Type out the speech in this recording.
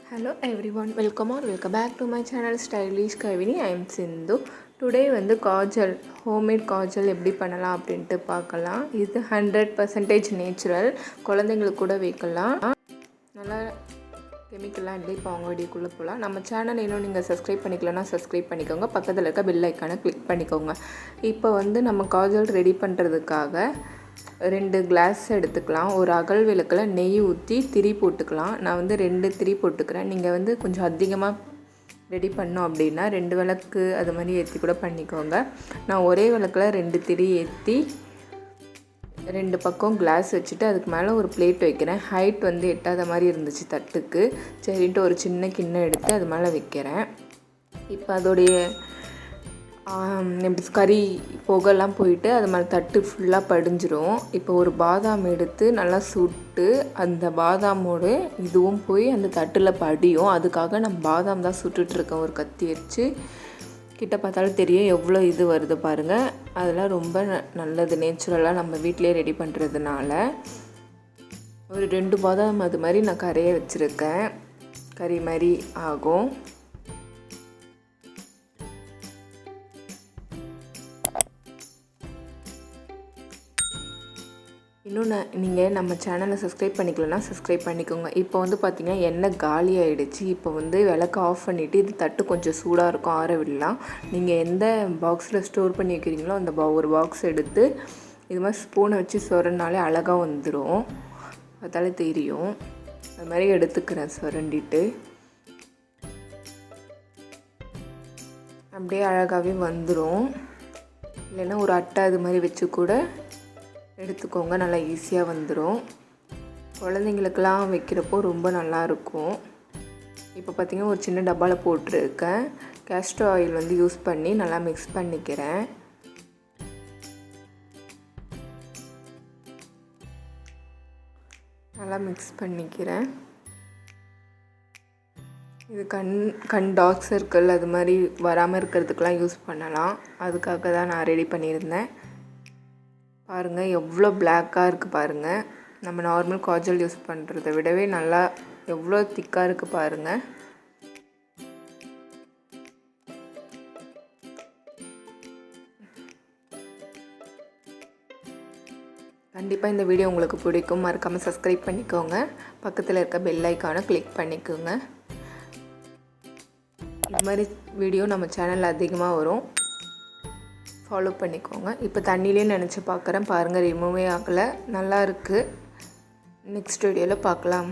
Hello everyone, welcome back to my channel Stylish Kavini. I am Sindhu. Today வந்து Kajal homemade Kajal எப்படி பண்ணலாம் அப்படின்ட்டு பார்க்கலாம். இது 100% நேச்சுரல், குழந்தைங்களுக்கு கூட வைக்கலாம். நல்லா கெமிக்கலாக இல்லை. இப்போ அவங்க வீடியோக்குள்ளே போகலாம். நம்ம சேனல் இன்னும் நீங்கள் சப்ஸ்கிரைப் பண்ணிக்கலன்னா சப்ஸ்கிரைப் பண்ணிக்கோங்க. பக்கத்தில் இருக்க பெல் ஐக்கானை கிளிக் பண்ணிக்கோங்க. இப்போ வந்து நம்ம காஜல் ரெடி பண்ணுறதுக்காக 2 கிளாஸ் எடுத்துக்கலாம். ஒரு அகல் விளக்கில் நெய் ஊற்றி திரி போட்டுக்கலாம். நான் வந்து 2 திரி போட்டுக்கிறேன். நீங்கள் வந்து கொஞ்சம் அதிகமாக ரெடி பண்ணோம் அப்படின்னா 2 விளக்கு அது மாதிரி ஏற்றி கூட பண்ணிக்கோங்க. நான் ஒரே விளக்கில் 2 திரி ஏற்றி 2 பக்கம் கிளாஸ் வச்சுட்டு அதுக்கு மேலே ஒரு பிளேட் வைக்கிறேன். ஹைட் வந்து எட்டாத மாதிரி இருந்துச்சு தட்டுக்கு. சரின்ட்டு ஒரு சின்ன கிண்ணம் எடுத்து அது மேலே வைக்கிறேன். இப்போ அதோடைய கறி புகைலாம் போயிட்டு அது மேலே தட்டு ஃபுல்லாக படிஞ்சிரும். இப்போ ஒரு பாதாம் எடுத்து நல்லா சுட்டு அந்த பாதாமோடு இதுவும் போய் அந்த தட்டில் படியும். அதுக்காக நான் பாதாம் தான் சுட்டுட்ருக்கேன். ஒரு கத்தி வச்சு கிட்ட பார்த்தாலும் தெரியும் எவ்வளோ இது வருது பாருங்கள். அதெல்லாம் ரொம்ப நல்லது, நேச்சுரலாக நம்ம வீட்டிலே ரெடி பண்ணுறதுனால. ஒரு 2 பாதாம் அது மாதிரி நான் கரைய வச்சுருக்கேன். கறி மாதிரி ஆகும். இன்னொன்று, நீங்கள் நம்ம சேனலை சப்ஸ்கிரைப் பண்ணிக்கலன்னா சப்ஸ்கிரைப் பண்ணிக்கோங்க. இப்போ வந்து பார்த்திங்கன்னா எண்ணெய் காலி ஆகிடுச்சு. இப்போ வந்து விளக்கு ஆஃப் பண்ணிவிட்டு இது தட்டு கொஞ்சம் சூடாக இருக்கும், ஆற விடலாம். நீங்கள் எந்த பாக்ஸில் ஸ்டோர் பண்ணி வைக்கிறீங்களோ அந்த ஒரு பாக்ஸ் எடுத்து இது மாதிரி ஸ்பூனை வச்சு சொரனாலே அழகாக வந்துடும். பார்த்தாலே தெரியும். அது மாதிரி எடுத்துக்கிறேன் சொரண்டிட்டு. அப்படியே அழகாகவே வந்துடும். இல்லைன்னா ஒரு அட்டை அது மாதிரி வச்சு கூட எடுத்துக்கோங்க. நல்லா ஈஸியாக வந்துடும். குழந்தைங்களுக்கெல்லாம் வைக்கிறப்போ ரொம்ப நல்லாயிருக்கும். இப்போ பார்த்திங்கன்னா ஒரு சின்ன டப்பாவில் போட்டிருக்கேன். கேஸ்டர் ஆயில் வந்து யூஸ் பண்ணி நல்லா மிக்ஸ் பண்ணிக்கிறேன். நல்லா மிக்ஸ் பண்ணிக்கிறேன். இது கண் டார்க் சர்க்கிள் அது மாதிரி வராமல் இருக்கிறதுக்கெலாம் யூஸ் பண்ணலாம். அதுக்காக தான் நான் ரெடி பண்ணியிருந்தேன். பாருங்கள் எவ்வளோ பிளாக்காக இருக்குது பாருங்கள். நம்ம நார்மல் காஜல் யூஸ் பண்ணுறதை விடவே நல்லா எவ்வளோ திக்காக இருக்குது பாருங்கள். கண்டிப்பாக இந்த வீடியோ உங்களுக்கு பிடிக்கும். மறக்காமல் சப்ஸ்கிரைப் பண்ணிக்கோங்க. பக்கத்தில் இருக்க பெல் ஐக்கானை கிளிக் பண்ணிக்கோங்க. இது மாதிரி வீடியோ நம்ம சேனலில் அதிகமாக வரும். ஃபாலோ பண்ணிக்கோங்க. இப்போ தண்ணியிலே நினச்சி பார்க்குறேன். பாருங்கள், ரிமூவே ஆகலை. நல்லா இருக்குது. நெக்ஸ்ட் வீடியோவில் பார்க்கலாம்.